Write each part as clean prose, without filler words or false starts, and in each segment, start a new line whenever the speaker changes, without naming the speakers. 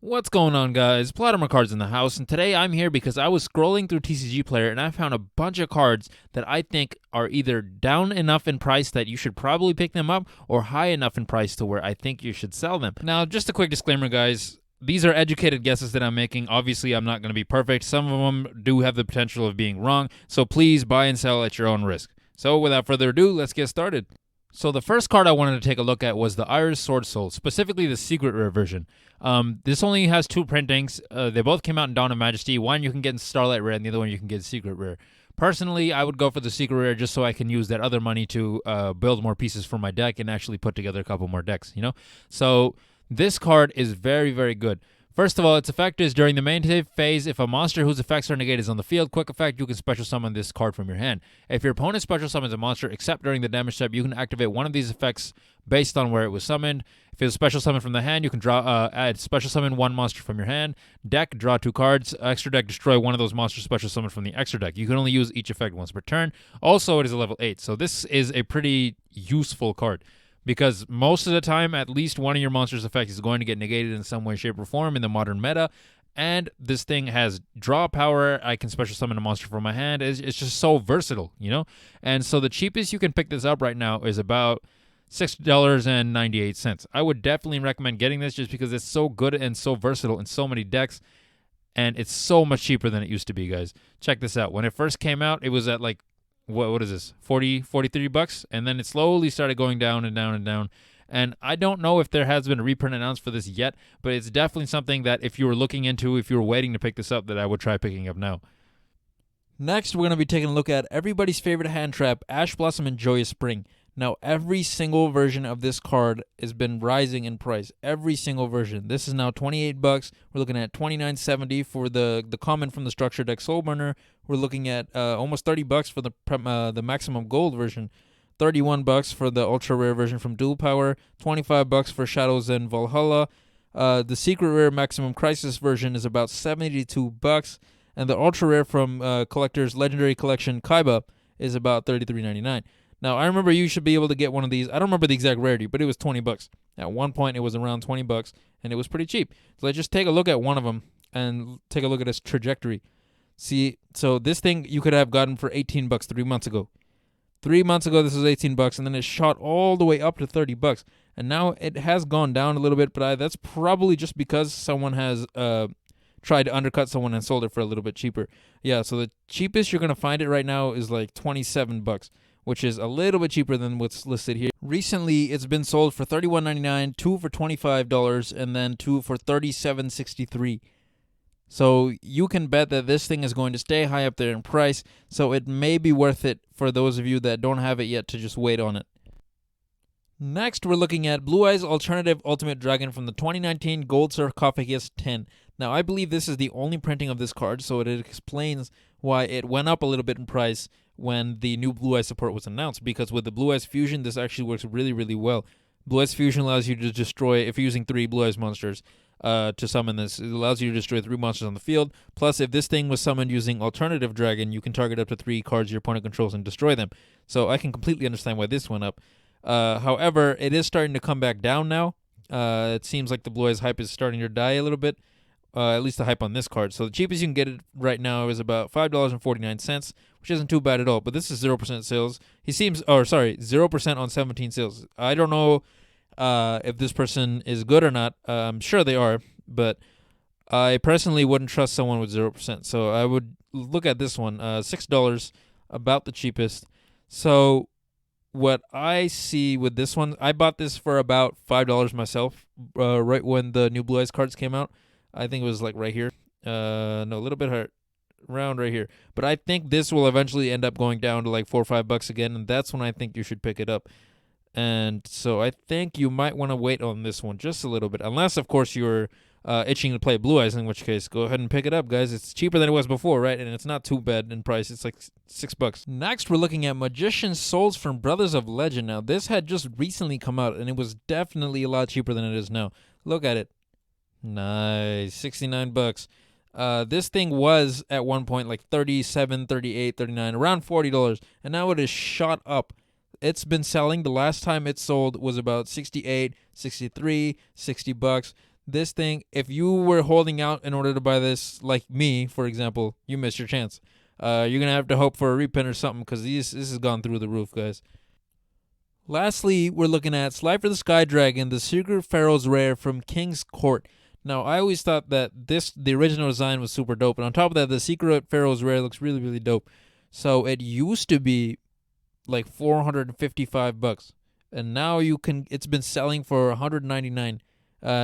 What's going on, guys? Platimer Cards in the house, and today I'm here because I was scrolling through TCG Player and I found a bunch of cards that I think are either down enough in price that you should probably pick them up or high enough in price to where I think you should sell them. Now, just a quick disclaimer, guys. These are educated guesses that I'm making. Obviously, I'm not going to be perfect. Some of them do have the potential of being wrong, so please buy and sell at your own risk. So without further ado, let's get started. So the first card I wanted to take a look at was the Iris Sword Soul, specifically the Secret Rare version. This only has two printings. They both came out in Dawn of Majesty. One you can get in Starlight Rare, and the other one you can get in Secret Rare. Personally, I would go for the Secret Rare just so I can use that other money to build more pieces for my deck and actually put together a couple more decks, So this card is very, very good. First of all, its effect is during the main phase, if a monster whose effects are negated is on the field, quick effect, you can special summon this card from your hand. If your opponent special summons a monster, except during the damage step, you can activate one of these effects based on where it was summoned. If it's special summon from the hand, you can add special summon one monster from your hand. Deck, draw two cards. Extra deck, destroy one of those monsters special summoned from the extra deck. You can only use each effect once per turn. Also, it is a level 8, so this is a pretty useful card, because most of the time, at least one of your monster's effects is going to get negated in some way, shape, or form in the modern meta. And this thing has draw power. I can special summon a monster from my hand. It's just so versatile, And so the cheapest you can pick this up right now is about $6.98. I would definitely recommend getting this just because it's so good and so versatile in so many decks. And it's so much cheaper than it used to be, guys. Check this out. When it first came out, it was at like, what is this, 40, 43 bucks? And then it slowly started going down and down and down. And I don't know if there has been a reprint announced for this yet, but it's definitely something that if you were looking into, if you were waiting to pick this up, that I would try picking up now. Next, we're going to be taking a look at everybody's favorite hand trap, Ash Blossom and Joyous Spring. Now, every single version of this card has been rising in price. Every single version. This is now 28 bucks. We're looking at 29.70 for the common from the structure deck Soulburner. We're looking at almost 30 bucks for the maximum gold version. 31 bucks for the ultra rare version from Dual Power. 25 bucks for Shadows and Valhalla. The secret rare maximum crisis version is about 72 bucks, and the ultra rare from Collector's Legendary Collection Kaiba is about 33.99. Now, I remember you should be able to get one of these. I don't remember the exact rarity, but it was 20 bucks. At one point, it was around 20 bucks, and it was pretty cheap. So let's just take a look at one of them and take a look at its trajectory. See, so this thing you could have gotten for 18 bucks 3 months ago. 3 months ago, this was 18 bucks, and then it shot all the way up to 30 bucks. And now it has gone down a little bit, but that's probably just because someone has tried to undercut someone and sold it for a little bit cheaper. Yeah, so the cheapest you're going to find it right now is like 27 bucks. Which is a little bit cheaper than what's listed here. Recently, it's been sold for $31.99, two for $25, and then two for $37.63. So you can bet that this thing is going to stay high up there in price, so it may be worth it for those of you that don't have it yet to just wait on it. Next, we're looking at Blue Eyes Alternative Ultimate Dragon from the 2019 Gold Sarcophagus 10. Now, I believe this is the only printing of this card, so it explains why it went up a little bit in price when the new Blue Eyes support was announced, because with the Blue Eyes Fusion, this actually works really, really well. Blue Eyes Fusion allows you to destroy, if you're using 3 Blue Eyes monsters to summon this, it allows you to destroy 3 monsters on the field. Plus, if this thing was summoned using Alternative Dragon, you can target up to 3 cards your opponent controls and destroy them. So I can completely understand why this went up. However, it is starting to come back down now. It seems like the Blue Eyes hype is starting to die a little bit. At least the hype on this card. So the cheapest you can get it right now is about $5.49, which isn't too bad at all. But this is 0% sales. 0% on 17 sales. I don't know if this person is good or not. I'm sure they are, but I personally wouldn't trust someone with 0%. So I would look at this one, $6, about the cheapest. So what I see with this one, I bought this for about $5 myself, right when the new Blue Eyes cards came out. I think it was like right here. No, a little bit higher, around right here. But I think this will eventually end up going down to like $4 or $5 again, and that's when I think you should pick it up. And so I think you might want to wait on this one just a little bit, unless of course you're itching to play Blue Eyes, in which case go ahead and pick it up, guys. It's cheaper than it was before, right? And it's not too bad in price. It's like $6. Next, we're looking at Magician's Souls from Brothers of Legend. Now, this had just recently come out, and it was definitely a lot cheaper than it is now. Look at it. Nice. 69 bucks. This thing was at one point like 37, 38, 39, around $40, and now it is shot up. It's been selling. The last time it sold was about 68, 63, 60 bucks. This thing, if you were holding out in order to buy this, like me, for example, you missed your chance. You're going to have to hope for a reprint or something because this has gone through the roof, guys. Lastly, we're looking at Slifer the Sky Dragon, the Secret Pharaoh's Rare from King's Court. Now, I always thought that the original design was super dope. And on top of that, the Secret Pharaoh's Rare looks really, really dope. So it used to be like $455. And now it's been selling for $199.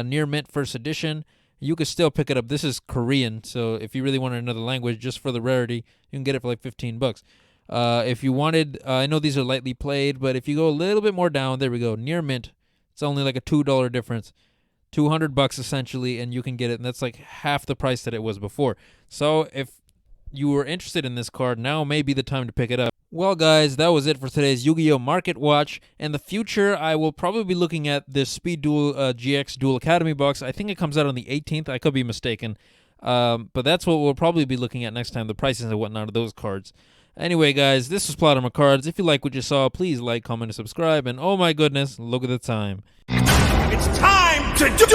Near mint first edition. You can still pick it up. This is Korean, so if you really wanted another language just for the rarity, you can get it for like $15. If you wanted, I know these are lightly played, but if you go a little bit more down, there we go. Near mint, it's only like a $2 difference. $200 essentially, and you can get it, and that's like half the price that it was before. So if you were interested in this card, now may be the time to pick it up. Well, guys, that was it for today's Yu-Gi-Oh! Market Watch. In the future, I will probably be looking at this Speed Duel GX Duel Academy box. I think it comes out on the 18th. I could be mistaken. But that's what we'll probably be looking at next time, the prices and whatnot of those cards. Anyway, guys, this was Plot Armor Cards. If you like what you saw, please like, comment, and subscribe. And oh my goodness, look at the time.
It's time to do